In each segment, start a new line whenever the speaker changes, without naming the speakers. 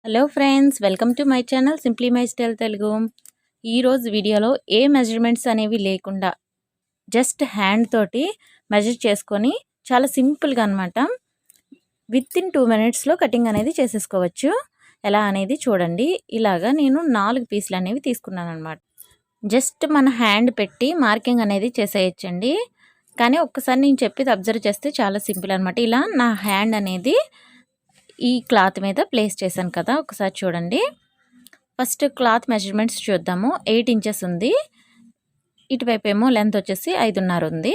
Hello friends, welcome to my channel simply my style Telugu. ఈరోజు వీడియోలో ఏ measurements అనేవి లేకుండా జస్ట్ హ్యాండ్ తోటి మెజర్ చేసుకొని చాలా సింపుల్గా అనమాట విత్ ఇన్ 2 మినిట్స్లో కటింగ్ అనేది చేసేసుకోవచ్చు. ఎలా అనేది చూడండి. ఇలాగా నేను 4 పీసులు అనేవి తీసుకున్నాను అనమాట. జస్ట్ మన హ్యాండ్ పెట్టి మార్కింగ్ అనేది చేసేయచ్చండి. కానీ ఒక్కసారి నేను చెప్పేది అబ్జర్వ్ చేస్తే చాలా సింపుల్ అనమాట. ఇలా నా హ్యాండ్ అనేది ఈ క్లాత్ మీద ప్లేస్ చేశాను కదా, ఒకసారి చూడండి. ఫస్ట్ క్లాత్ మెజర్మెంట్స్ చూద్దాము. 8 ఇంచెస్ ఉంది. ఇటువైపు ఏమో లెంత్ వచ్చేసి 5.5 ఉంది.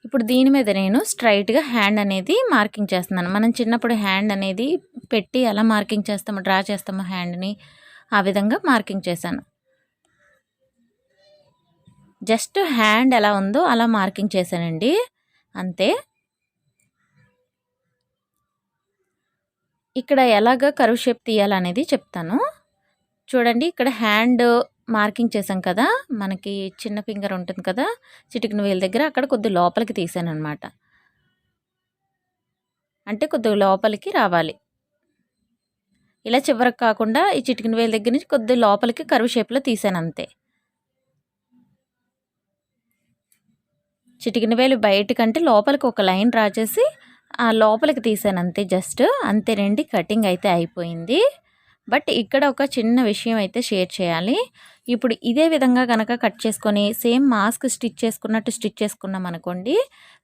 ఇప్పుడు దీని మీద నేను స్ట్రైట్గా హ్యాండ్ అనేది మార్కింగ్ చేస్తున్నాను. మనం చిన్నప్పుడు హ్యాండ్ అనేది పెట్టి ఎలా మార్కింగ్ చేస్తామో, డ్రా చేస్తామో హ్యాండ్ని, ఆ విధంగా మార్కింగ్ చేశాను. జస్ట్ హ్యాండ్ ఎలా ఉందో అలా మార్కింగ్ చేశానండి, అంతే. ఇక్కడ ఎలాగ కర్వ్ షేప్ తీయాలనేది చెప్తాను చూడండి. ఇక్కడ హ్యాండ్ మార్కింగ్ చేసాం కదా, మనకి చిన్న ఫింగర్ ఉంటుంది కదా, చిటికిన వేలు దగ్గర, అక్కడ కొద్దిగా లోపలికి తీసాను అనమాట. అంటే కొద్దిగా లోపలికి రావాలి. ఇలా చివరికి కాకుండా ఈ చిటికిన వేలు దగ్గర నుంచి కొద్దిగా లోపలికి కర్వ్ షేప్లో తీసాను, అంతే. చిటికిన వేలు బయటకంటే లోపలికి ఒక లైన్ డ్రా చేసి ఆ లోపలికి తీసాను, అంతే. జస్ట్ అంతేనండి, కటింగ్ అయితే అయిపోయింది. బట్ ఇక్కడ ఒక చిన్న విషయం అయితే షేర్ చేయాలి. ఇప్పుడు ఇదే విధంగా కనుక కట్ చేసుకొని సేమ్ మాస్క్ స్టిచ్ చేసుకున్నట్టు స్టిచ్ చేసుకున్నాం అనుకోండి,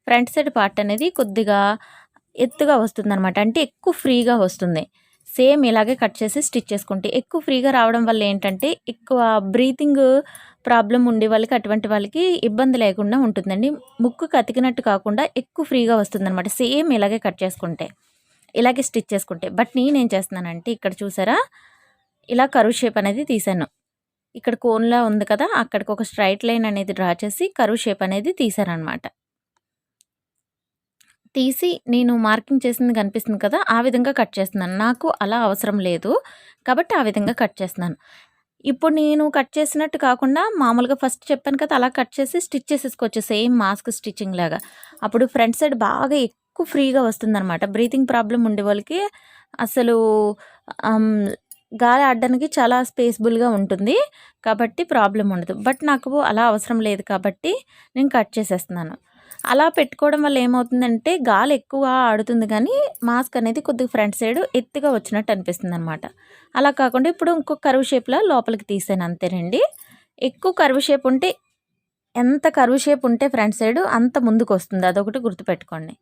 ఫ్రంట్ సైడ్ పార్ట్ అనేది కొద్దిగా ఎత్తుగా వస్తుంది అనమాట. అంటే ఎక్కువ ఫ్రీగా వస్తుంది. సేమ్ ఇలాగే కట్ చేసి స్టిచ్ చేసుకుంటే ఎక్కువ ఫ్రీగా రావడం వల్ల ఏంటంటే ఎక్కువ బ్రీతింగ్ ప్రాబ్లం ఉండే వాళ్ళకి, అటువంటి వాళ్ళకి ఇబ్బంది లేకుండా ఉంటుందండి. ముక్కు కతికినట్టు కాకుండా ఎక్కువ ఫ్రీగా వస్తుందన్నమాట సేమ్ ఇలాగే కట్ చేసుకుంటే, ఇలాగే స్టిచ్ చేసుకుంటే. బట్ నేనేం చేస్తున్నానంటే ఇక్కడ చూసారా, ఇలా కర్వ్ షేప్ అనేది తీసాను. ఇక్కడ కోన్లా ఉంది కదా, అక్కడికి ఒక స్ట్రైట్ లైన్ అనేది డ్రా చేసి కర్వ్ షేప్ అనేది తీసాను అనమాట. తీసి నేను మార్కింగ్ చేసింది కనిపిస్తుంది కదా, ఆ విధంగా కట్ చేస్తున్నాను. నాకు అలా అవసరం లేదు కాబట్టి ఆ విధంగా కట్ చేస్తున్నాను. ఇప్పుడు నేను కట్ చేసినట్టు కాకుండా మామూలుగా ఫస్ట్ చెప్పాను కదా, అలా కట్ చేసి స్టిచ్ చేసేసుకోవచ్చు సేమ్ మాస్క్ స్టిచ్చింగ్ లాగా. అప్పుడు ఫ్రంట్ సైడ్ బాగా ఎక్కువ ఫ్రీగా వస్తుందన్నమాట. బ్రీతింగ్ ప్రాబ్లం ఉండే వాళ్ళకి అసలు గాలి ఆడడానికి చాలా స్పేస్బుల్గా ఉంటుంది కాబట్టి ప్రాబ్లం ఉండదు. బట్ నాకు అలా అవసరం లేదు కాబట్టి నేను కట్ చేసేస్తున్నాను. అలా పెట్టుకోవడం వల్ల ఏమవుతుందంటే గాలి ఎక్కువ ఆడుతుంది కానీ మాస్క్ అనేది కొద్దిగా ఫ్రంట్ సైడ్ ఎత్తుగా వచ్చినట్టు అనిపిస్తుంది అనమాట. అలా కాకుండా ఇప్పుడు ఇంకొక కర్వ్ షేప్లో లోపలికి తీసాను, అంతేనండి. ఎక్కువ కర్వ్ షేప్ ఉంటే, ఎంత కర్వ్ షేప్ ఉంటే ఫ్రంట్ సైడ్ అంత ముందుకు వస్తుంది, అదొకటి గుర్తుపెట్టుకోండి.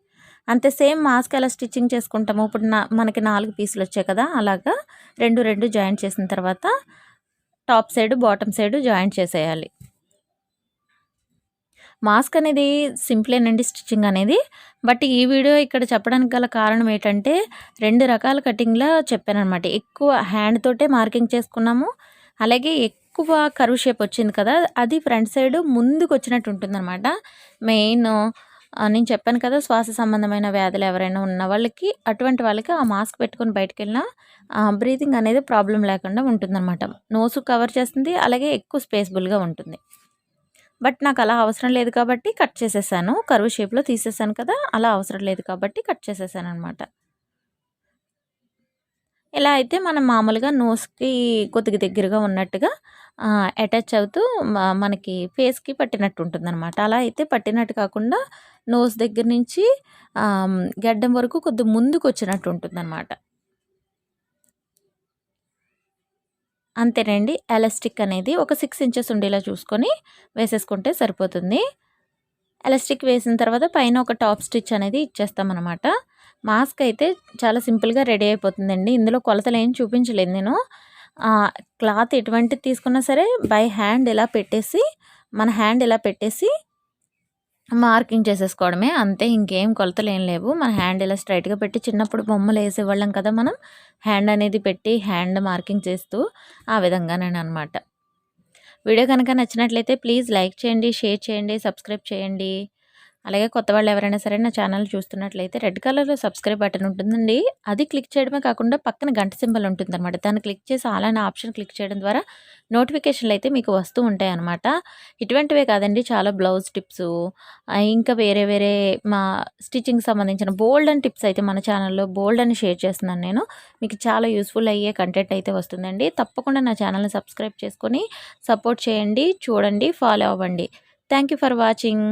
అంతే. సేమ్ మాస్క్ ఎలా స్టిచ్చింగ్ చేసుకుంటాము, ఇప్పుడు మనకి 4 పీసులు వచ్చాయి కదా, అలాగా రెండు జాయింట్ చేసిన తర్వాత top side bottom side joint చేసేయాలి. మాస్క్ అనేది సింపులేనండి స్టిచ్చింగ్ అనేది. బట్ ఈ వీడియో ఇక్కడ చెప్పడానికి గల కారణం ఏంటంటే 2 రకాల కటింగ్లా చెప్పానమాట. ఎక్కువ హ్యాండ్ తోటే మార్కింగ్ చేసుకున్నాము, అలాగే ఎక్కువ కర్వ్ షేప్ వచ్చింది కదా, అది ఫ్రంట్ సైడ్ ముందుకు వచ్చినట్టు ఉంటుందన్నమాట. మెయిన్ నేను చెప్పాను కదా, శ్వాస సంబంధమైన వ్యాధులు ఎవరైనా ఉన్న వాళ్ళకి, అటువంటి వాళ్ళకి ఆ మాస్క్ పెట్టుకొని బయటకు వెళ్ళినా బ్రీతింగ్ అనేది ప్రాబ్లం లేకుండా ఉంటుందన్నమాట. నోసు కవర్ చేస్తుంది, అలాగే ఎక్కువ స్పేస్బుల్గా ఉంటుంది. బట్ నాకు అలా అవసరం లేదు కాబట్టి కట్ చేసేసాను. కర్వ్ షేప్లో తీసేసాను కదా, అలా అవసరం లేదు కాబట్టి కట్ చేసేసాను అనమాట. ఇలా అయితే మనం మామూలుగా నోస్కి కొద్దిగా దగ్గరగా ఉన్నట్టుగా అటాచ్ అవుతూ మనకి ఫేస్కి పట్టినట్టు ఉంటుందన్నమాట. అలా అయితే పట్టినట్టు కాకుండా నోస్ దగ్గర నుంచి గడ్డం వరకు కొద్దిగా ముందుకు వచ్చినట్టు ఉంటుందన్నమాట. అంతేనండి. ఎలాస్టిక్ అనేది ఒక 6 ఇంచెస్ ఉండేలా చూసుకొని వేసేసుకుంటే సరిపోతుంది. ఎలాస్టిక్ వేసిన తర్వాత పైన ఒక టాప్ స్టిచ్ అనేది ఇచ్చేస్తామన్నమాట. మాస్క్ అయితే చాలా సింపుల్గా రెడీ అయిపోతుందండి. ఇందులో కొలతలు ఏం చూపించలేదు నేను. క్లాత్ ఎటువంటిది తీసుకున్నా సరే బై హ్యాండ్ ఇలా పెట్టేసి, మన హ్యాండ్ ఇలా పెట్టేసి మార్కింగ్ చేసేసుకోవడమే, అంతే. ఇంకేం కొలతలు ఏం లేవు. మన హ్యాండ్ ఇలా స్ట్రైట్గా పెట్టి, చిన్నప్పుడు బొమ్మలు వేసేవాళ్ళం కదా మనం, హ్యాండ్ అనేది పెట్టి హ్యాండ్ మార్కింగ్ చేస్తూ, ఆ విధంగానేనమాట. వీడియో కనుక నచ్చినట్లయితే ప్లీజ్ లైక్ చేయండి, షేర్ చేయండి, సబ్స్క్రైబ్ చేయండి. అలాగే కొత్త వాళ్ళు ఎవరైనా సరే నా ఛానల్ చూస్తున్నట్లయితే రెడ్ కలర్‌లో సబ్స్క్రైబ్ బటన్ ఉంటుందండి. అది క్లిక్ చేయడమే కాకుండా పక్కన గంట సింబల్ ఉంటుందనమాట. దాన్ని క్లిక్ చేసి ఆల్ అనే ఆప్షన్ క్లిక్ చేయడం ద్వారా నోటిఫికేషన్‌లయితే మీకు వస్తూ ఉంటాయనమాట. ఇటువంటివే కాదండి చాలా బ్లౌజ్ టిప్సు ఇంకా వేరే వేరే మా స్టిచ్చింగ్‌కి సంబంధించిన బోలెడన్ని టిప్స్ అయితే మన ఛానల్‌లో బోలెడన్ని షేర్ చేస్తున్నాను నేను. మీకు చాలా యూజ్‌ఫుల్ అయ్యే కంటెంట్ అయితే వస్తుందండి. తప్పకుండా నా ఛానల్‌ని సబ్స్క్రైబ్ చేసుకొని సపోర్ట్ చేయండి, చూడండి, ఫాలో అవ్వండి. Thank you for watching.